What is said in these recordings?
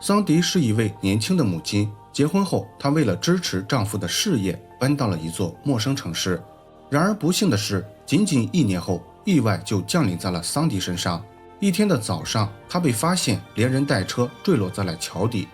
桑迪是一位年轻的母亲，结婚后她为了支持丈夫的事业，搬到了一座陌生城市。然而不幸的是，仅仅1年后，意外就降临在了桑迪身上。一天的早上，她被发现连人带车坠落在了桥底。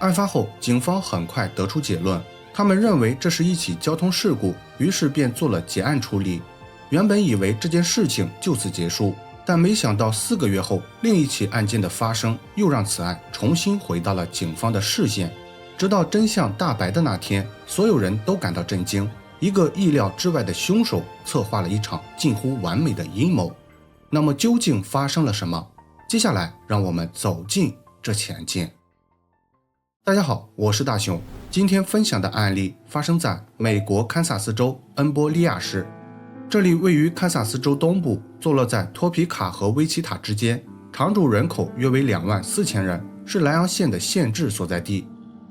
案发后，警方很快得出结论，他们认为这是一起交通事故，于是便做了结案处理。原本以为这件事情就此结束，但没想到4个月后，另一起案件的发生又让此案重新回到了警方的视线。直到真相大白的那天，所有人都感到震惊，一个意料之外的凶手策划了一场近乎完美的阴谋。那么究竟发生了什么？接下来让我们走进这起案件。大家好，我是大熊。今天分享的案例发生在美国堪萨斯州恩波利亚市。这里位于堪萨斯州东部，坐落在托皮卡和威奇塔之间，常住人口约为24000人，是莱昂县的县治所在地。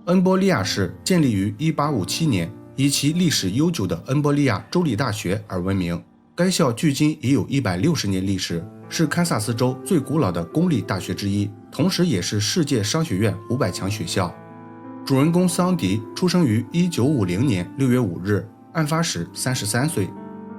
恩波利亚市建立于1857年，以其历史悠久的恩波利亚州立大学而闻名。该校距今已有160年历史，是堪萨斯州最古老的公立大学之一，同时也是世界商学院500强学校。主人公桑迪出生于1950年6月5日，案发时33岁。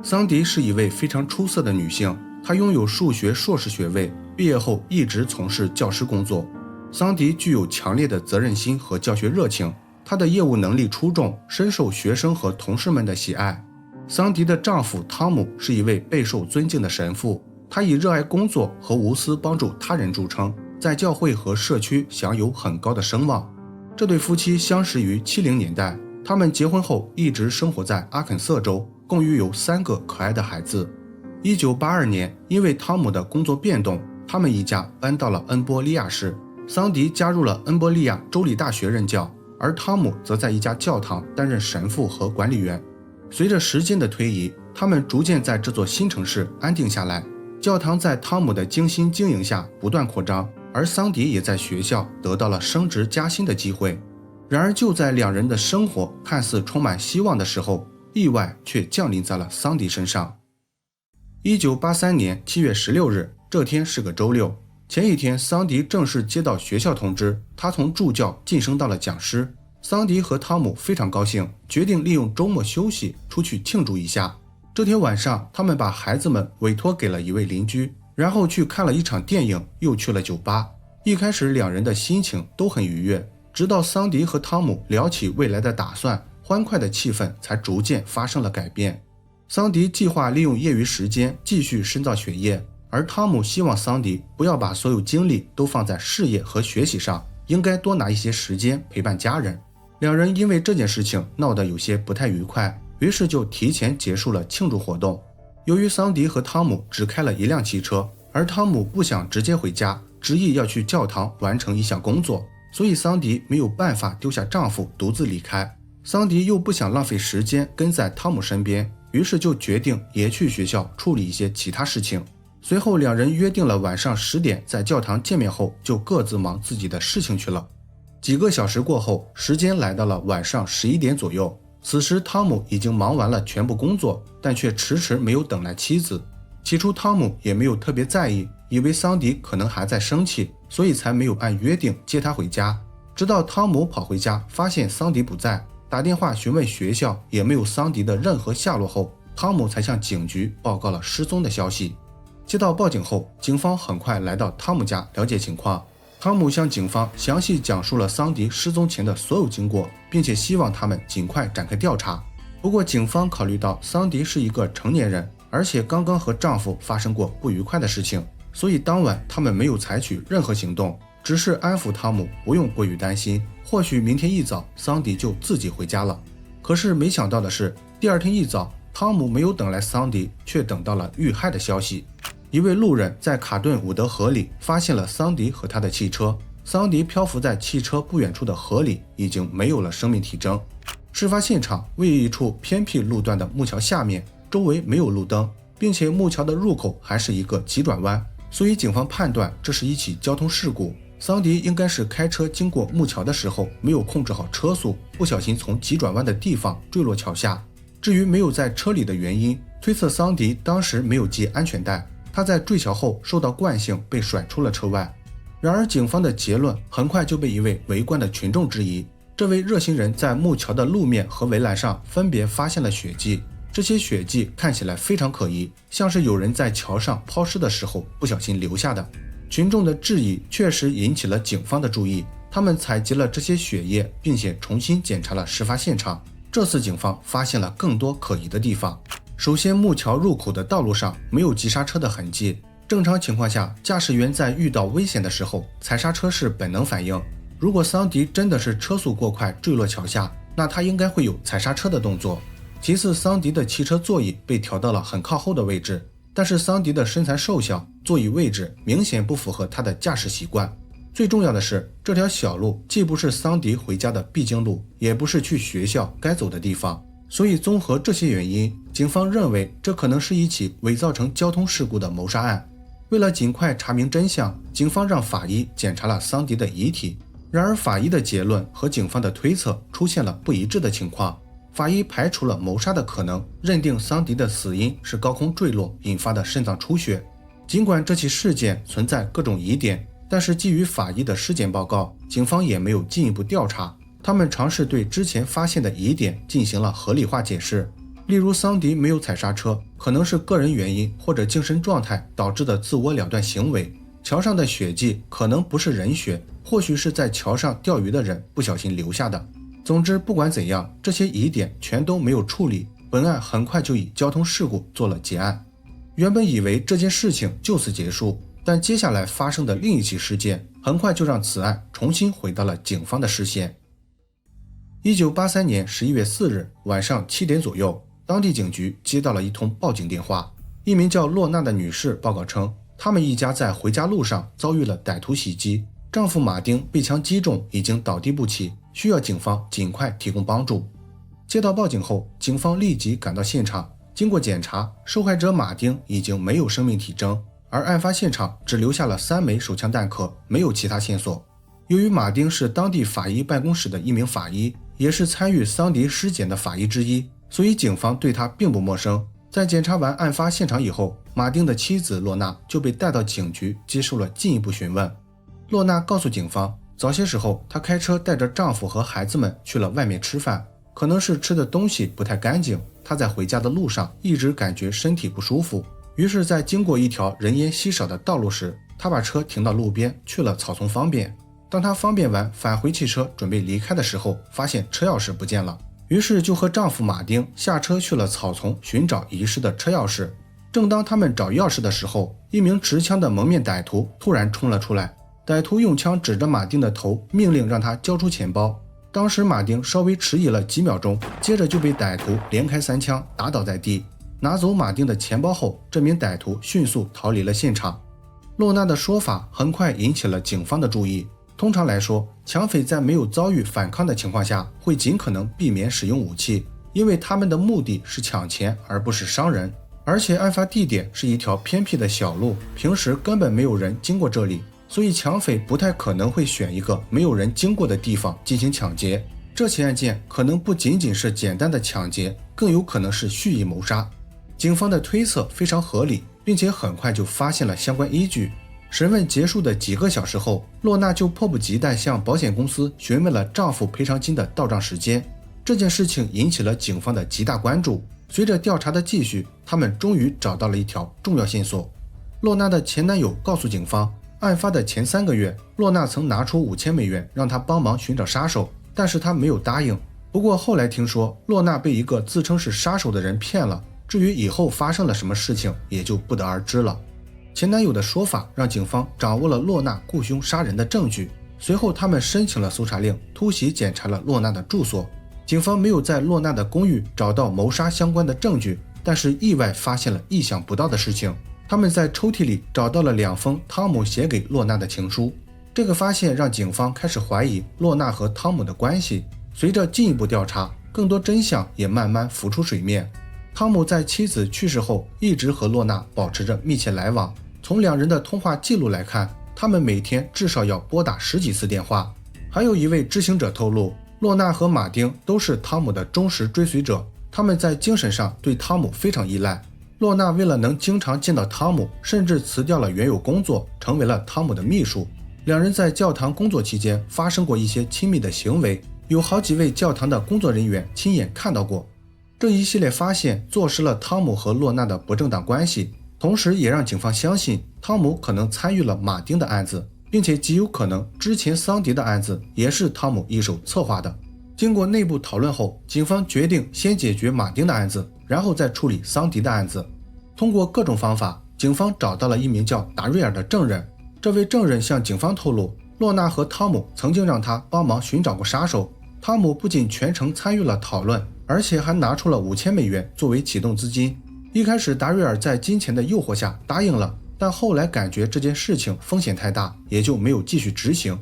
桑迪是一位非常出色的女性，她拥有数学硕士学位，毕业后一直从事教师工作。桑迪具有强烈的责任心和教学热情，她的业务能力出众，深受学生和同事们的喜爱。桑迪的丈夫汤姆是一位备受尊敬的神父，他以热爱工作和无私帮助他人著称，在教会和社区享有很高的声望。这对夫妻相识于70年代，他们结婚后一直生活在阿肯色州，共育有3个可爱的孩子。1982年，因为汤姆的工作变动，他们一家搬到了恩波利亚市。桑迪加入了恩波利亚州立大学任教，而汤姆则在一家教堂担任神父和管理员。随着时间的推移，他们逐渐在这座新城市安定下来。教堂在汤姆的精心经营下不断扩张，而桑迪也在学校得到了升职加薪的机会。然而就在2人的生活看似充满希望的时候，意外却降临在了桑迪身上。1983年7月16日，这天是个周六。前一天，桑迪正式接到学校通知，他从助教晋升到了讲师。桑迪和汤姆非常高兴，决定利用周末休息出去庆祝一下。这天晚上，他们把孩子们委托给了一位邻居，然后去看了一场电影，又去了酒吧。一开始2人的心情都很愉悦，直到桑迪和汤姆聊起未来的打算，欢快的气氛才逐渐发生了改变。桑迪计划利用业余时间继续深造学业，而汤姆希望桑迪不要把所有精力都放在事业和学习上，应该多拿一些时间陪伴家人。2人因为这件事情闹得有些不太愉快，于是就提前结束了庆祝活动。由于桑迪和汤姆只开了1辆汽车，而汤姆不想直接回家，执意要去教堂完成一项工作，所以桑迪没有办法丢下丈夫独自离开。桑迪又不想浪费时间跟在汤姆身边，于是就决定也去学校处理一些其他事情。随后2人约定了晚上10点在教堂见面后，就各自忙自己的事情去了。几个小时过后，时间来到了晚上11点左右。此时汤姆已经忙完了全部工作，但却迟迟没有等来妻子。起初汤姆也没有特别在意，以为桑迪可能还在生气，所以才没有按约定接他回家。直到汤姆跑回家发现桑迪不在，打电话询问学校也没有桑迪的任何下落后，汤姆才向警局报告了失踪的消息。接到报警后，警方很快来到汤姆家了解情况。汤姆向警方详细讲述了桑迪失踪前的所有经过，并且希望他们尽快展开调查。不过警方考虑到桑迪是一个成年人，而且刚刚和丈夫发生过不愉快的事情，所以当晚他们没有采取任何行动，只是安抚汤姆不用过于担心，或许明天一早桑迪就自己回家了。可是没想到的是，第2天一早，汤姆没有等来桑迪，却等到了遇害的消息。一位路人在卡顿伍德河里发现了桑迪和他的汽车，桑迪漂浮在汽车不远处的河里，已经没有了生命体征。事发现场位于一处偏僻路段的木桥下面，周围没有路灯，并且木桥的入口还是一个急转弯，所以警方判断这是一起交通事故。桑迪应该是开车经过木桥的时候没有控制好车速，不小心从急转弯的地方坠落桥下。至于没有在车里的原因，推测桑迪当时没有系安全带，他在坠桥后受到惯性被甩出了车外。然而警方的结论很快就被一位围观的群众质疑。这位热心人在木桥的路面和围栏上分别发现了血迹，这些血迹看起来非常可疑，像是有人在桥上抛尸的时候不小心留下的。群众的质疑确实引起了警方的注意，他们采集了这些血液，并且重新检查了事发现场。这次警方发现了更多可疑的地方。首先，木桥入口的道路上没有急刹车的痕迹。正常情况下，驾驶员在遇到危险的时候踩刹车是本能反应。如果桑迪真的是车速过快坠落桥下，那他应该会有踩刹车的动作。其次，桑迪的汽车座椅被调到了很靠后的位置，但是桑迪的身材瘦小，座椅位置明显不符合他的驾驶习惯。最重要的是，这条小路既不是桑迪回家的必经路，也不是去学校该走的地方。所以综合这些原因，警方认为这可能是一起伪造成交通事故的谋杀案。为了尽快查明真相，警方让法医检查了桑迪的遗体。然而法医的结论和警方的推测出现了不一致的情况。法医排除了谋杀的可能，认定桑迪的死因是高空坠落引发的肾脏出血。尽管这起事件存在各种疑点，但是基于法医的尸检报告，警方也没有进一步调查。他们尝试对之前发现的疑点进行了合理化解释，例如桑迪没有踩刹车，可能是个人原因或者精神状态导致的自我了断行为。桥上的血迹可能不是人血，或许是在桥上钓鱼的人不小心留下的。总之，不管怎样，这些疑点全都没有处理，本案很快就以交通事故做了结案。原本以为这件事情就此结束，但接下来发生的另一起事件很快就让此案重新回到了警方的视线。1983年11月4日晚上7点左右，当地警局接到了一通报警电话，一名叫洛娜的女士报告称，他们一家在回家路上遭遇了歹徒袭击，丈夫马丁被枪击中，已经倒地不起，需要警方尽快提供帮助。接到报警后，警方立即赶到现场，经过检查，受害者马丁已经没有生命体征，而案发现场只留下了3枚手枪弹壳，没有其他线索。由于马丁是当地法医办公室的一名法医，也是参与桑迪尸检的法医之一，所以警方对他并不陌生。在检查完案发现场以后，马丁的妻子洛娜就被带到警局接受了进一步询问。洛娜告诉警方，早些时候她开车带着丈夫和孩子们去了外面吃饭，可能是吃的东西不太干净，她在回家的路上一直感觉身体不舒服，于是在经过一条人烟稀少的道路时，她把车停到路边去了草丛方便。当她方便完返回汽车准备离开的时候，发现车钥匙不见了，于是就和丈夫马丁下车去了草丛寻找遗失的车钥匙。正当他们找钥匙的时候，一名持枪的蒙面歹徒突然冲了出来，歹徒用枪指着马丁的头，命令让他交出钱包。当时马丁稍微迟疑了几秒钟，接着就被歹徒连开3枪打倒在地。拿走马丁的钱包后，这名歹徒迅速逃离了现场。洛娜的说法很快引起了警方的注意。通常来说，抢匪在没有遭遇反抗的情况下，会尽可能避免使用武器，因为他们的目的是抢钱而不是伤人。而且案发地点是一条偏僻的小路，平时根本没有人经过这里，所以抢匪不太可能会选一个没有人经过的地方进行抢劫。这起案件可能不仅仅是简单的抢劫，更有可能是蓄意谋杀。警方的推测非常合理，并且很快就发现了相关依据。审问结束的几个小时后，洛娜就迫不及待向保险公司询问了丈夫赔偿金的到账时间。这件事情引起了警方的极大关注。随着调查的继续，他们终于找到了一条重要线索。洛娜的前男友告诉警方，案发的前3个月，洛娜曾拿出5000美元让他帮忙寻找杀手，但是他没有答应。不过后来听说洛娜被一个自称是杀手的人骗了，至于以后发生了什么事情，也就不得而知了。前男友的说法让警方掌握了洛娜雇凶杀人的证据。随后他们申请了搜查令，突袭检查了洛娜的住所。警方没有在洛娜的公寓找到谋杀相关的证据，但是意外发现了意想不到的事情。他们在抽屉里找到了2封汤姆写给洛娜的情书。这个发现让警方开始怀疑洛娜和汤姆的关系。随着进一步调查，更多真相也慢慢浮出水面。汤姆在妻子去世后一直和洛娜保持着密切来往，从2人的通话记录来看，他们每天至少要拨打10几次电话。还有一位知情者透露，洛娜和马丁都是汤姆的忠实追随者，他们在精神上对汤姆非常依赖。洛娜为了能经常见到汤姆，甚至辞掉了原有工作，成为了汤姆的秘书。两人在教堂工作期间发生过一些亲密的行为，有好几位教堂的工作人员亲眼看到过。这一系列发现坐实了汤姆和洛娜的不正当关系，同时也让警方相信汤姆可能参与了马丁的案子，并且极有可能之前桑迪的案子也是汤姆一手策划的。经过内部讨论后，警方决定先解决马丁的案子，然后再处理桑迪的案子。通过各种方法，警方找到了一名叫达瑞尔的证人。这位证人向警方透露，洛娜和汤姆曾经让他帮忙寻找过杀手。汤姆不仅全程参与了讨论，而且还拿出了$5000作为启动资金。一开始达瑞尔在金钱的诱惑下答应了，但后来感觉这件事情风险太大，也就没有继续执行。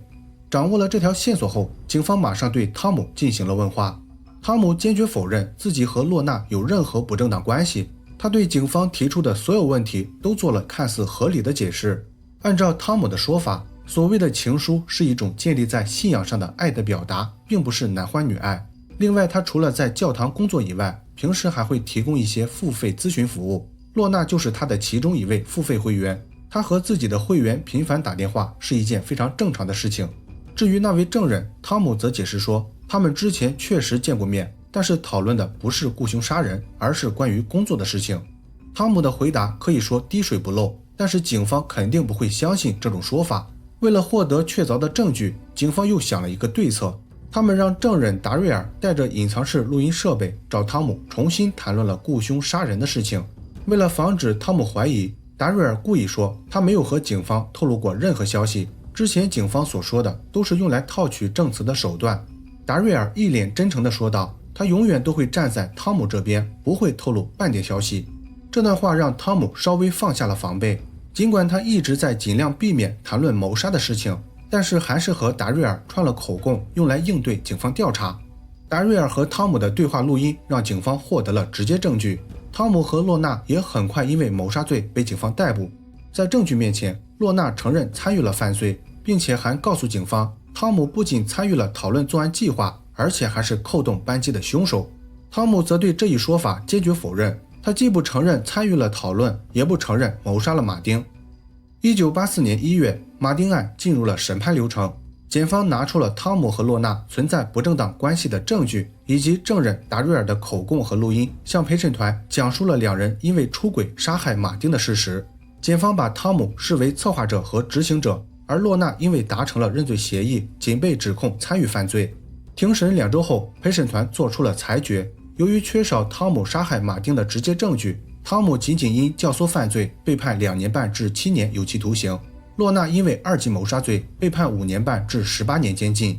掌握了这条线索后，警方马上对汤姆进行了问话。汤姆坚决否认自己和洛娜有任何不正当关系，他对警方提出的所有问题都做了看似合理的解释。按照汤姆的说法，所谓的情书是一种建立在信仰上的爱的表达，并不是男欢女爱。另外，他除了在教堂工作以外，平时还会提供一些付费咨询服务。洛娜就是他的其中一位付费会员，他和自己的会员频繁打电话是一件非常正常的事情。至于那位证人，汤姆则解释说，他们之前确实见过面，但是讨论的不是雇凶杀人，而是关于工作的事情。汤姆的回答可以说滴水不漏，但是警方肯定不会相信这种说法。为了获得确凿的证据，警方又想了一个对策，他们让证人达瑞尔带着隐藏式录音设备找汤姆重新谈论了雇凶杀人的事情。为了防止汤姆怀疑，达瑞尔故意说他没有和警方透露过任何消息，之前警方所说的都是用来套取证词的手段。达瑞尔一脸真诚地说道，他永远都会站在汤姆这边，不会透露半点消息。这段话让汤姆稍微放下了防备，尽管他一直在尽量避免谈论谋杀的事情，但是还是和达瑞尔串了口供，用来应对警方调查。达瑞尔和汤姆的对话录音让警方获得了直接证据，汤姆和洛娜也很快因为谋杀罪被警方逮捕。在证据面前，洛娜承认参与了犯罪，并且还告诉警方，汤姆不仅参与了讨论作案计划，而且还是扣动扳机的凶手。汤姆则对这一说法坚决否认，他既不承认参与了讨论，也不承认谋杀了马丁。1984年1月，马丁案进入了审判流程，检方拿出了汤姆和洛娜存在不正当关系的证据，以及证人达瑞尔的口供和录音，向陪审团讲述了两人因为出轨杀害马丁的事实。检方把汤姆视为策划者和执行者，而洛娜因为达成了认罪协议，仅被指控参与犯罪。庭审2周后，陪审团做出了裁决，由于缺少汤姆杀害马丁的直接证据，汤姆仅仅因教唆犯罪被判2年半至7年有期徒刑，洛娜因为2级谋杀罪被判5年半至18年监禁。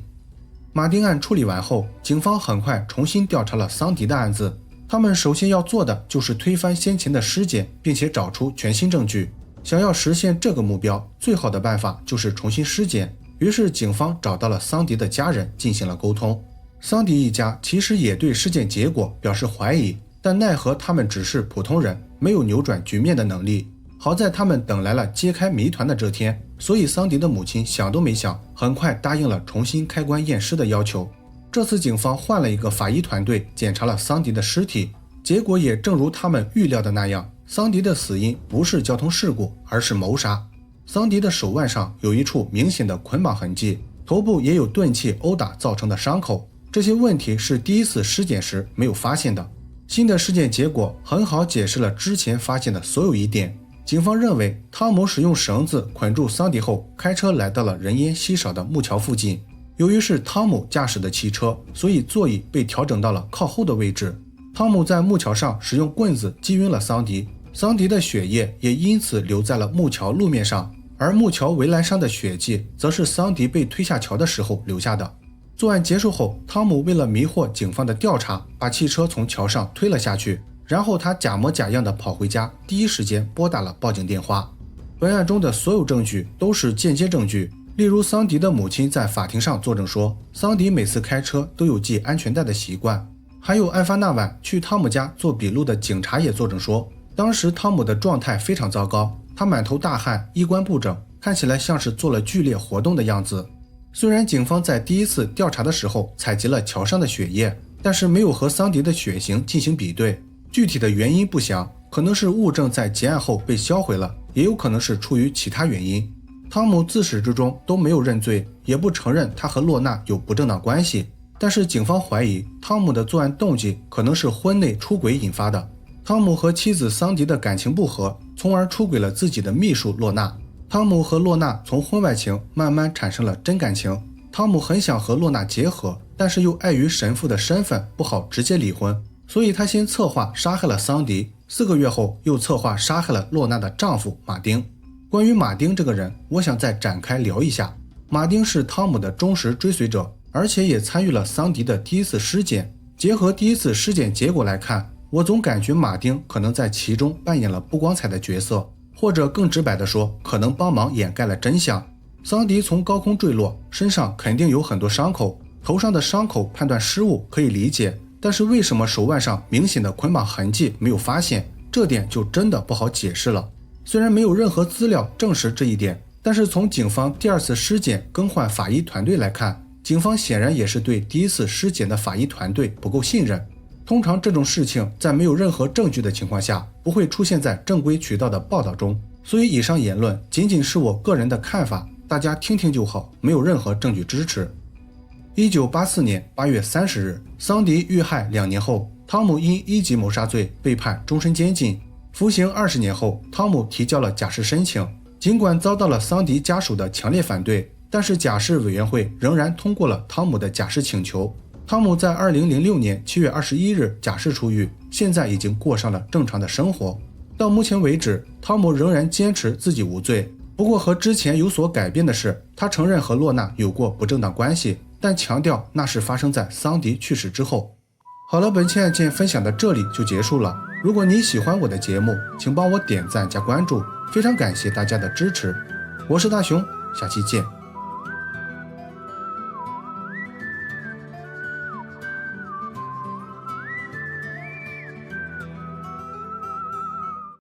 马丁案处理完后，警方很快重新调查了桑迪的案子。他们首先要做的就是推翻先前的尸检，并且找出全新证据。想要实现这个目标，最好的办法就是重新尸检。于是警方找到了桑迪的家人进行了沟通。桑迪一家其实也对尸检结果表示怀疑，但奈何他们只是普通人，没有扭转局面的能力。好在他们等来了揭开谜团的这天，所以桑迪的母亲想都没想，很快答应了重新开棺验尸的要求。这次警方换了一个法医团队检查了桑迪的尸体，结果也正如他们预料的那样，桑迪的死因不是交通事故，而是谋杀。桑迪的手腕上有一处明显的捆绑痕迹，头部也有钝器殴打造成的伤口，这些问题是第一次尸检时没有发现的。新的尸检结果很好解释了之前发现的所有疑点。警方认为汤姆使用绳子捆住桑迪后，开车来到了人烟稀少的木桥附近。由于是汤姆驾驶的汽车，所以座椅被调整到了靠后的位置。汤姆在木桥上使用棍子击晕了桑迪，桑迪的血液也因此留在了木桥路面上，而木桥围栏上的血迹则是桑迪被推下桥的时候留下的。作案结束后，汤姆为了迷惑警方的调查，把汽车从桥上推了下去，然后他假模假样的跑回家，第一时间拨打了报警电话。本案中的所有证据都是间接证据，例如桑迪的母亲在法庭上作证说，桑迪每次开车都有系安全带的习惯。还有案发那晚去汤姆家做笔录的警察也作证说，当时汤姆的状态非常糟糕，他满头大汗，衣冠不整，看起来像是做了剧烈活动的样子。虽然警方在第一次调查的时候采集了桥上的血液，但是没有和桑迪的血型进行比对，具体的原因不详，可能是物证在结案后被销毁了，也有可能是出于其他原因。汤姆自始至终都没有认罪，也不承认他和洛娜有不正当关系，但是警方怀疑汤姆的作案动机可能是婚内出轨引发的。汤姆和妻子桑迪的感情不和，从而出轨了自己的秘书洛娜。汤姆和洛娜从婚外情慢慢产生了真感情。汤姆很想和洛娜结合，但是又碍于神父的身份不好直接离婚，所以他先策划杀害了桑迪，4个月后又策划杀害了洛娜的丈夫马丁。关于马丁这个人，我想再展开聊一下。马丁是汤姆的忠实追随者，而且也参与了桑迪的第一次尸检。结合第一次尸检结果来看，我总感觉马丁可能在其中扮演了不光彩的角色，或者更直白地说，可能帮忙掩盖了真相。桑迪从高空坠落，身上肯定有很多伤口，头上的伤口判断失误可以理解，但是为什么手腕上明显的捆绑痕迹没有发现，这点就真的不好解释了。虽然没有任何资料证实这一点，但是从警方第二次尸检更换法医团队来看，警方显然也是对第一次尸检的法医团队不够信任。通常这种事情在没有任何证据的情况下，不会出现在正规渠道的报道中，所以以上言论仅仅是我个人的看法，大家听听就好，没有任何证据支持。1984年8月30日，桑迪遇害2年后，汤姆因1级谋杀罪被判终身监禁。服刑20年后，汤姆提交了假释申请，尽管遭到了桑迪家属的强烈反对，但是假释委员会仍然通过了汤姆的假释请求。汤姆在2006年7月21日假释出狱，现在已经过上了正常的生活。到目前为止，汤姆仍然坚持自己无罪，不过和之前有所改变的是，他承认和洛娜有过不正当关系，但强调那是发生在桑迪去世之后。好了，本期案件分享到这里就结束了。如果你喜欢我的节目，请帮我点赞加关注，非常感谢大家的支持。我是大熊，下期见。